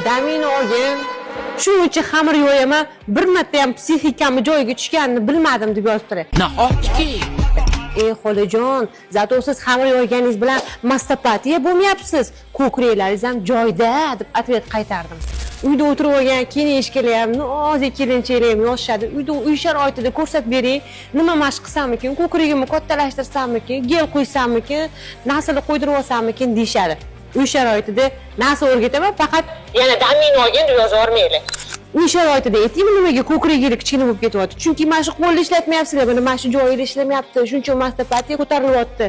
damini olgin. Shuning uchun xamir yo'yaman, bir marta ham psixikamni joyiga tushganini bilmadim deb yozibdi. Nahotki Xolajon, zato siz xamir yoyganingiz bilan mastopatiya bo'lmayapsiz. Ko'kraklaringiz ham joyda deb atvet qaytardim. Uyda o'tirib olgan kelishkalar ham, nozik kelinchalar ham yoshadi. Uyda uy sharoitida ko'rsatib bering. Nima mashq qilsammikin, ko'kragimni kattalashtirsammikin, gel qo'ysammikin, nasl qo'ydirib olsammikin deyshadi. Uy sharoitida nasl o'rgataman, faqat yana damin olgin deb yozib yormaylar. Uy sharoitida aytaymi nimaga ko'kragingiz kichkina bo'lib ketyapti? Chunki mana shu qo'lni ishlatmayapsizlar, mana shu joyingiz ishlamayapti. Shuning uchun mastopatiya ko'tarilyapti.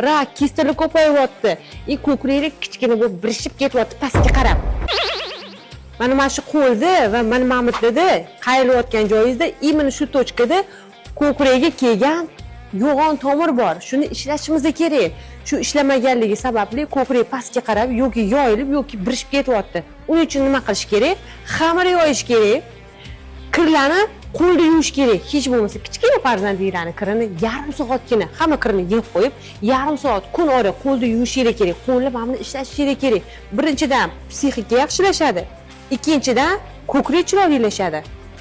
Rak, kistalik ko'payyapti. Ko'kragingiz kichkina bo'lib birishib ketyapti pastga qarab. Mana shu qo'lda va mana mamutlarda qayrilayotgan joyingizda imенно shu tochkada ko'kragiga kelgan yo'g'on tomir bor. Shuni ishlashimiz kerak. Shu ishlamaganligi sababli ko'krak pastga qarab yoki yoyilib yoki birishib ketyapti. Uning uchun nima qilish kerak? Xamir yoyish kerak. Kirlarni qo'lda yuvish kerak. Hech bo'lmasa kichkina farzandlarning kirini yarim soatgina hamma kirini yeb qo'yib, yarim soat kun ora qo'lda yuvish kerak. Qo'lni mana ishlash kerak. Birinchidan psixika yaxshilashadi. Ikkinchidan ko'krak chiroylilashadi.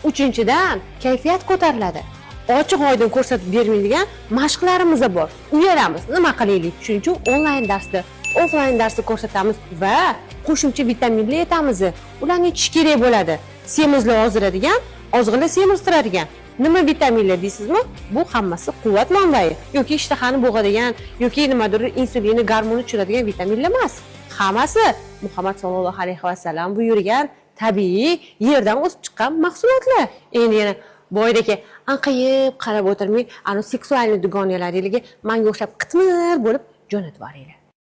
Uchinchidan kayfiyat ko'tariladi. Ochiq oydin ko'rsatib bermaydigan mashqlarimiz bor. Uyalamiz, nima qilaylik? Shuning uchun onlayn darsda, offlayn darsda ko'rsatamiz va qo'shimcha vitaminlar aytamiz. Ularni ichish kerak bo'ladi. Semizlar ozdiradigan, ozg'inlar semiztiradigan. Nima vitaminlar deysizmi? Bu hammasi quvvat manbai yoki ishtahani bo'g'adigan yoki nimadir insulinni gormonni tushiradigan vitaminlar emas. Hammasi Muhammad sallallohu alayhi va sallam buyurgan tabiiy yerdan o'sib chiqqan mahsulotlar. Endi yana boydagi anqayib qarab o'tirmang, seksualniy dugonalaringizga menga o'xshab qitmir bo'lib jo'natib boringlar.